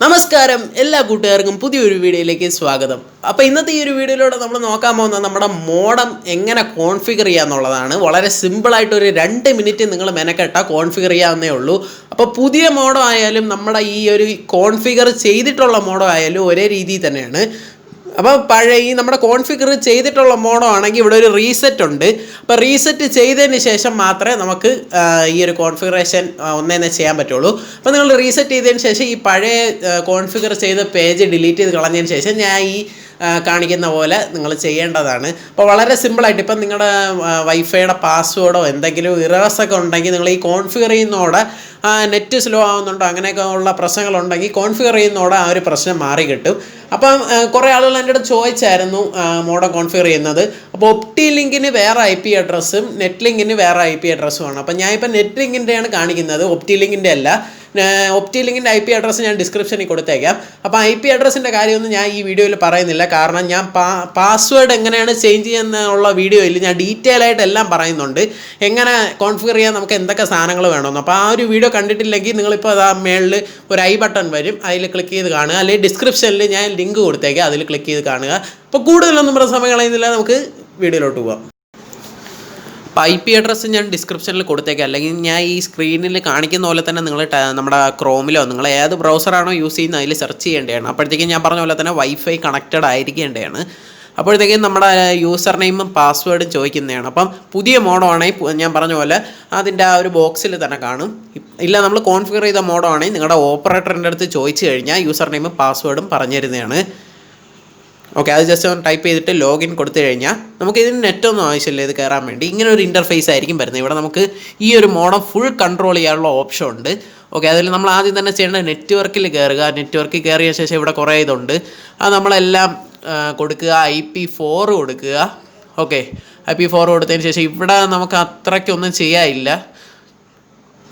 നമസ്കാരം എല്ലാ കൂട്ടുകാർക്കും പുതിയൊരു വീഡിയോയിലേക്ക് സ്വാഗതം. അപ്പോൾ ഇന്നത്തെ ഈ ഒരു വീഡിയോയിലൂടെ നമ്മൾ നോക്കാൻ പോകുന്നത് നമ്മുടെ മോഡം എങ്ങനെ കോൺഫിഗർ ചെയ്യാന്നുള്ളതാണ്. വളരെ സിമ്പിളായിട്ട് ഒരു 2 മിനിറ്റ് നിങ്ങൾ മെനക്കെട്ടാൽ കോൺഫിഗർ ചെയ്യാവുന്നേ ഉള്ളൂ. അപ്പോൾ പുതിയ മോഡം ആയാലും നമ്മുടെ ഈ ഒരു കോൺഫിഗർ ചെയ്തിട്ടുള്ള മോഡം ആയാലും ഒരേ രീതിയിൽ തന്നെയാണ്. അപ്പോൾ പഴയ ഈ നമ്മുടെ കോൺഫിഗർ ചെയ്തിട്ടുള്ള മോഡം ആണെങ്കിൽ ഇവിടെ ഒരു റീസെറ്റ് ഉണ്ട്. അപ്പോൾ റീസെറ്റ് ചെയ്തതിന് ശേഷം മാത്രമേ നമുക്ക് ഈ ഒരു കോൺഫിഗറേഷൻ ഒന്നേന്നെ ചെയ്യാൻ പറ്റുള്ളൂ. അപ്പോൾ നിങ്ങൾ റീസെറ്റ് ചെയ്തതിന് ശേഷം ഈ പഴയ കോൺഫിഗർ ചെയ്ത പേജ് ഡിലീറ്റ് ചെയ്ത് കളഞ്ഞതിന് ശേഷം ഞാൻ ഈ കാണിക്കുന്ന പോലെ നിങ്ങൾ ചെയ്യേണ്ടതാണ്. അപ്പോൾ വളരെ സിമ്പിളായിട്ട് ഇപ്പം നിങ്ങളുടെ വൈഫൈയുടെ പാസ്വേഡോ എന്തെങ്കിലും ഇറേഴ്സൊക്കെ ഉണ്ടെങ്കിൽ നിങ്ങൾ ഈ കോൺഫിഗർ ചെയ്യുന്നതോടെ നെറ്റ് സ്ലോ ആവുന്നുണ്ടോ അങ്ങനെയൊക്കെ ഉള്ള പ്രശ്നങ്ങളുണ്ടെങ്കിൽ കോൺഫിഗർ ചെയ്യുന്നതോടെ ആ ഒരു പ്രശ്നം മാറി കിട്ടും. അപ്പം കുറേ ആളുകൾ എൻ്റെ അടുത്ത് ചോദിച്ചായിരുന്നു മോഡം കോൺഫിഗർ ചെയ്യുന്നത്. അപ്പോൾ ഒപ്റ്റി ലിങ്കിന് വേറെ IP അഡ്രസ്സും നെറ്റ് ലിങ്കിന് വേറെ IP അഡ്രസ്സുമാണ്. അപ്പം ഞാനിപ്പോൾ നെറ്റ് ലിങ്കിൻ്റെയാണ് കാണിക്കുന്നത്, ഒപ്റ്റി ലിങ്കിൻ്റെ അല്ല. ഒപ്റ്റി ലിങ്കിൻ്റെ IP അഡ്രസ്സ് ഞാൻ ഡിസ്ക്രിപ്ഷനിൽ കൊടുത്തേക്കാം. അപ്പോൾ IP അഡ്രസ്സിൻ്റെ കാര്യമൊന്നും ഞാൻ ഈ വീഡിയോയിൽ പറയുന്നില്ല, കാരണം ഞാൻ പാസ്വേഡ് എങ്ങനെയാണ് ചേഞ്ച് ചെയ്യുന്നുള്ള വീഡിയോയിൽ ഞാൻ ഡീറ്റെയിൽ ആയിട്ട് എല്ലാം പറയുന്നുണ്ട്. എങ്ങനെ കോൺഫിഗർ ചെയ്യാൻ നമുക്ക് എന്തൊക്കെ സാധനങ്ങൾ വേണമെന്ന്. അപ്പോൾ ആ ഒരു വീഡിയോ കണ്ടിട്ടില്ലെങ്കിൽ നിങ്ങളിപ്പോൾ അതാ മേളിൽ ഒരു I ബട്ടൺ വരും, അതിൽ ക്ലിക്ക് ചെയ്ത് കാണുക. അല്ലെങ്കിൽ ഡിസ്ക്രിപ്ഷനിൽ ഞാൻ ലിങ്ക് കൊടുത്തേക്കാം, അതിൽ ക്ലിക്ക് ചെയ്ത് കാണുക. അപ്പോൾ കൂടുതലൊന്നും സമയം കളയുന്നില്ല, നമുക്ക് വീഡിയോയിലോട്ട് പോകാം. അപ്പോൾ IP അഡ്രസ്സ് ഞാൻ ഡിസ്ക്രിപ്ഷനിൽ കൊടുത്തേക്കാം, അല്ലെങ്കിൽ ഞാൻ ഈ സ്ക്രീനിൽ കാണിക്കുന്ന പോലെ തന്നെ നിങ്ങൾ നമ്മുടെ ക്രോമിലോ നിങ്ങൾ ഏത് ബ്രൗസറാണോ യൂസ് ചെയ്യുന്നത് അതിൽ സെർച്ച് ചെയ്യേണ്ടതാണ്. അപ്പോഴത്തേക്കും ഞാൻ പറഞ്ഞ പോലെ തന്നെ വൈഫൈ കണക്റ്റഡ് ആയിരിക്കേണ്ടതാണ്. അപ്പോഴത്തേക്കും നമ്മുടെ യൂസർ നെയിമും പാസ്വേഡും ചോദിക്കുന്നതാണ്. അപ്പം പുതിയ മോഡം ആണെങ്കിൽ ഞാൻ പറഞ്ഞ പോലെ അതിൻ്റെ ആ ഒരു ബോക്സിൽ തന്നെ കാണും. ഇല്ല നമ്മൾ കോൺഫിഗർ ചെയ്ത മോഡം ആണെങ്കിൽ നിങ്ങളുടെ ഓപ്പറേറ്ററിൻ്റെ അടുത്ത് ചോദിച്ചു കഴിഞ്ഞാൽ യൂസർ നെയിമും പാസ്വേഡും പറഞ്ഞു തരുന്നതാണ്. ഓക്കെ, അത് ജസ്റ്റ് ഒന്ന് ടൈപ്പ് ചെയ്തിട്ട് ലോഗിൻ കൊടുത്തു കഴിഞ്ഞാൽ നമുക്ക് ഇതിന് നെറ്റൊന്നും ആവശ്യമില്ല ഇത് കയറാൻ വേണ്ടി. ഇങ്ങനെ ഒരു ഇൻ്റർഫേസ് ആയിരിക്കും വരുന്നത്. ഇവിടെ നമുക്ക് ഈ ഒരു മോഡം ഫുൾ കൺട്രോൾ ചെയ്യാനുള്ള ഓപ്ഷൻ ഉണ്ട്. ഓക്കെ, അതിൽ നമ്മൾ ആദ്യം തന്നെ ചെയ്യേണ്ടത് നെറ്റ്വർക്കിൽ കയറുക. നെറ്റ്വർക്കിൽ കയറിയ ശേഷം ഇവിടെ കുറേ ഇതുണ്ട്, അത് നമ്മളെല്ലാം കൊടുക്കുക. IP4 കൊടുക്കുക. ഓക്കെ, IP4 കൊടുത്തതിന് ശേഷം ഇവിടെ നമുക്ക് അത്രയ്ക്കൊന്നും ചെയ്യാനില്ല.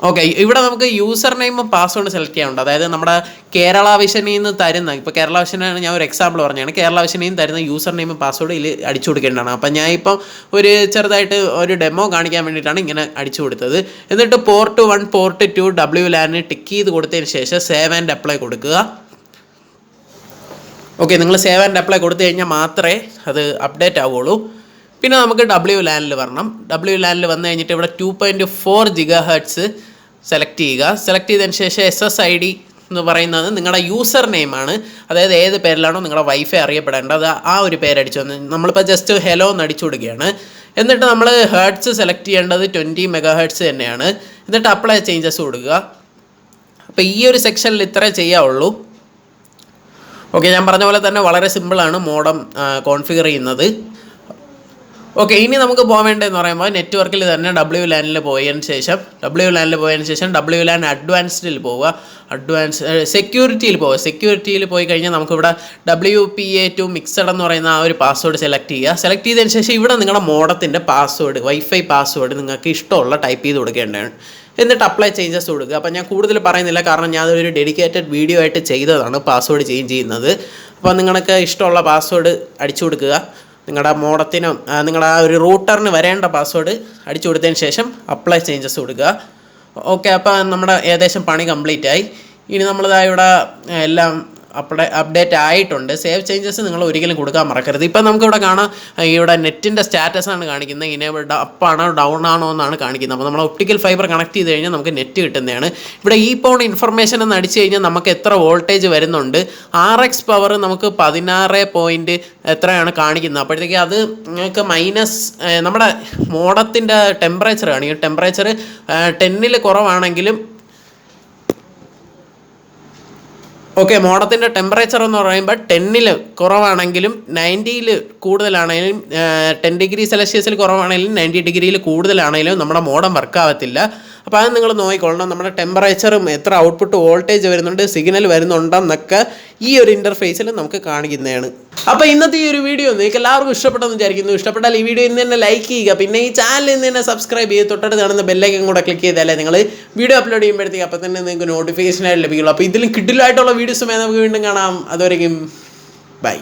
ഓക്കെ, ഇവിടെ നമുക്ക് യൂസർ നെയിമും പാസ്വേഡ് സെലക്ട് ചെയ്യാനുണ്ട്. അതായത് നമ്മുടെ കേരള വിഷനിൽ നിന്ന് തരുന്ന, ഇപ്പോൾ കേരള വിഷനാണ് ഞാൻ ഒരു എക്സാമ്പിൾ പറഞ്ഞാണ്, കേരള വിഷനിൽ നിന്ന് തരുന്ന യൂസർ നെയിമും പാസ്വേഡ് ഇതിൽ അടിച്ചു കൊടുക്കേണ്ടതാണ്. അപ്പം ഞാൻ ഇപ്പം ഒരു ചെറുതായിട്ട് ഒരു ഡെമോ കാണിക്കാൻ വേണ്ടിയിട്ടാണ് ഇങ്ങനെ അടിച്ചു കൊടുത്തത്. എന്നിട്ട് പോർട്ട് 1 പോർട്ട് 2 WLAN ടിക്ക് ചെയ്ത് കൊടുത്തതിന് ശേഷം സേവ് ആൻഡ് അപ്ലൈ കൊടുക്കുക. ഓക്കെ, നിങ്ങൾ സേവ് ആൻഡ് അപ്ലൈ കൊടുത്തു കഴിഞ്ഞാൽ മാത്രമേ അത് അപ്ഡേറ്റ് ആവുള്ളൂ. പിന്നെ നമുക്ക് WLANൽ വരണം. WLANൽ വന്നു കഴിഞ്ഞിട്ട് ഇവിടെ 2.4 GHz സെലക്ട് ചെയ്യുക. സെലക്ട് ചെയ്തതിന് ശേഷം SSID എന്ന് പറയുന്നത് നിങ്ങളുടെ യൂസർ നെയിമാണ്. അതായത് ഏത് പേരിലാണോ നിങ്ങളുടെ വൈഫൈ അറിയപ്പെടേണ്ടത് ആ ഒരു പേരടിച്ചു വന്ന് നമ്മളിപ്പോൾ ജസ്റ്റ് ഹെലോ എന്ന് അടിച്ചു കൊടുക്കുകയാണ്. എന്നിട്ട് നമ്മൾ ഹേർട്സ് സെലക്ട് ചെയ്യേണ്ടത് 20 MHz തന്നെയാണ്. എന്നിട്ട് അപ്ലൈ ചേഞ്ചസ് കൊടുക്കുക. അപ്പോൾ ഈ ഒരു സെക്ഷനിൽ ഇത്രേ ചെയ്യാവുള്ളൂ. ഓക്കെ, ഞാൻ പറഞ്ഞ പോലെ തന്നെ വളരെ സിമ്പിളാണ് മോഡം കോൺഫിഗർ ചെയ്യുന്നത്. ഓക്കെ, ഇനി നമുക്ക് പോവേണ്ടതെന്ന് പറയുമ്പോൾ നെറ്റ്വർക്കിൽ തന്നെ WLANൽ പോയതിന് ശേഷം WLAN അഡ്വാൻസ്ഡിൽ പോവുക. സെക്യൂരിറ്റിയിൽ പോവുക. സെക്യൂരിറ്റിയിൽ പോയി കഴിഞ്ഞാൽ നമുക്കിവിടെ WPA2 മിക്സഡ് എന്ന് പറയുന്ന ആ ഒരു പാസ്വേഡ് സെലക്ട് ചെയ്യുക. സെലക്ട് ചെയ്തതിന് ശേഷം ഇവിടെ നിങ്ങളുടെ മോഡത്തിൻ്റെ പാസ്വേഡ്, വൈഫൈ പാസ്വേഡ് നിങ്ങൾക്ക് ഇഷ്ടമുള്ള ടൈപ്പ് ചെയ്ത് കൊടുക്കേണ്ടതാണ്. എന്നിട്ട് അപ്ലൈ ചേഞ്ചസ് കൊടുക്കുക. അപ്പോൾ ഞാൻ കൂടുതൽ പറയുന്നില്ല, കാരണം ഞാൻ അതൊരു ഡെഡിക്കേറ്റഡ് വീഡിയോ ആയിട്ട് ചെയ്തതാണ് പാസ്വേഡ് ചേഞ്ച് ചെയ്യുന്നത്. അപ്പോൾ നിങ്ങൾക്ക് ഇഷ്ടമുള്ള പാസ്വേഡ് അടിച്ചു കൊടുക്കുക. നിങ്ങളുടെ മോഡത്തിനും നിങ്ങളുടെ ആ ഒരു റൂട്ടറിന് വരേണ്ട പാസ്വേഡ് അടിച്ചു കൊടുത്തതിന് ശേഷം അപ്ലൈ ചേഞ്ചസ് കൊടുക്കുക. ഓക്കെ, അപ്പോൾ നമ്മുടെ ഏകദേശം പണി കംപ്ലീറ്റ് ആയി. ഇനി നമ്മളിതാ ഇവിടെ എല്ലാം അപ്ഡേറ്റ് ആയിട്ടുണ്ട്. സേവ് ചേഞ്ചസ് നിങ്ങൾ ഒരിക്കലും കൊടുക്കാൻ മറക്കരുത്. ഇപ്പം നമുക്കിവിടെ കാണാം, ഇവിടെ നെറ്റിൻ്റെ സ്റ്റാറ്റസാണ് കാണിക്കുന്നത്. ഇനേബിൾഡ് അപ്പാണോ ഡൗൺ ആണോ എന്നാണ് കാണിക്കുന്നത്. അപ്പോൾ നമ്മൾ ഒപ്റ്റിക്കൽ ഫൈബർ കണക്ട് ചെയ്ത് കഴിഞ്ഞാൽ നമുക്ക് നെറ്റ് കിട്ടുന്നതാണ്. ഇവിടെ ഈ പോൺ ഇൻഫർമേഷൻ എന്ന് അടിച്ചു കഴിഞ്ഞാൽ നമുക്ക് എത്ര വോൾട്ടേജ് വരുന്നുണ്ട്. RX പവർ നമുക്ക് 16 എത്രയാണ് കാണിക്കുന്നത്. അപ്പോഴത്തേക്ക് അത് നിങ്ങൾക്ക് മൈനസ് നമ്മുടെ മോഡത്തിൻ്റെ ടെമ്പറേച്ചർ കാണിക്കും. ടെമ്പറേച്ചർ 10ൽ കുറവാണെങ്കിലും ഓക്കെ, മോഡത്തിൻ്റെ ടെമ്പറേച്ചർ എന്ന് പറയുമ്പോൾ 10ൽ കുറവാണെങ്കിലും 90ൽ കൂടുതലാണെങ്കിലും 10 ഡിഗ്രി സെൽഷ്യസിൽ കുറവാണെങ്കിലും 90 ഡിഗ്രിയിൽ കൂടുതലാണെങ്കിലും നമ്മുടെ മോഡം വർക്കാവത്തില്ല. അപ്പോൾ അത് നിങ്ങൾ നോക്കിക്കൊള്ളണം. നമ്മുടെ ടെമ്പറേച്ചറും എത്ര ഔട്ട്പുട്ട് വോൾട്ടേജ് വരുന്നുണ്ട്, സിഗ്നൽ വരുന്നുണ്ടെന്നൊക്കെ ഈ ഒരു ഇൻ്റർഫേസിൽ നമുക്ക് കാണിക്കുന്നതാണ്. അപ്പോൾ ഇന്നത്തെ ഈ ഒരു വീഡിയോ നിങ്ങൾക്ക് എല്ലാവർക്കും ഇഷ്ടപ്പെട്ടെന്ന് വിചാരിക്കുന്നു. ഇഷ്ടപ്പെട്ടാൽ ഈ വീഡിയോ ഇന്ന് തന്നെ ലൈക്ക് ചെയ്യുക. പിന്നെ ഈ ചാനൽ ഇന്ന് തന്നെ സബ്സ്ക്രൈബ് ചെയ്ത് തൊട്ടടുത്ത് കാണുന്ന ബെല്ലൈക്കൻ കൂടെ ക്ലിക്ക് ചെയ്താലേ നിങ്ങൾ വീഡിയോ അപ്ലോഡ് ചെയ്യുമ്പോഴത്തേക്ക് അപ്പോൾ തന്നെ നിങ്ങൾക്ക് നോട്ടിഫിക്കേഷനായിട്ട് ലഭിക്കുള്ളൂ. അപ്പോൾ ഇതിലും കിഡിലായിട്ടുള്ള വീഡിയോസുമായി നമുക്ക് വീണ്ടും കാണാം. അതുവരെയും ബൈ.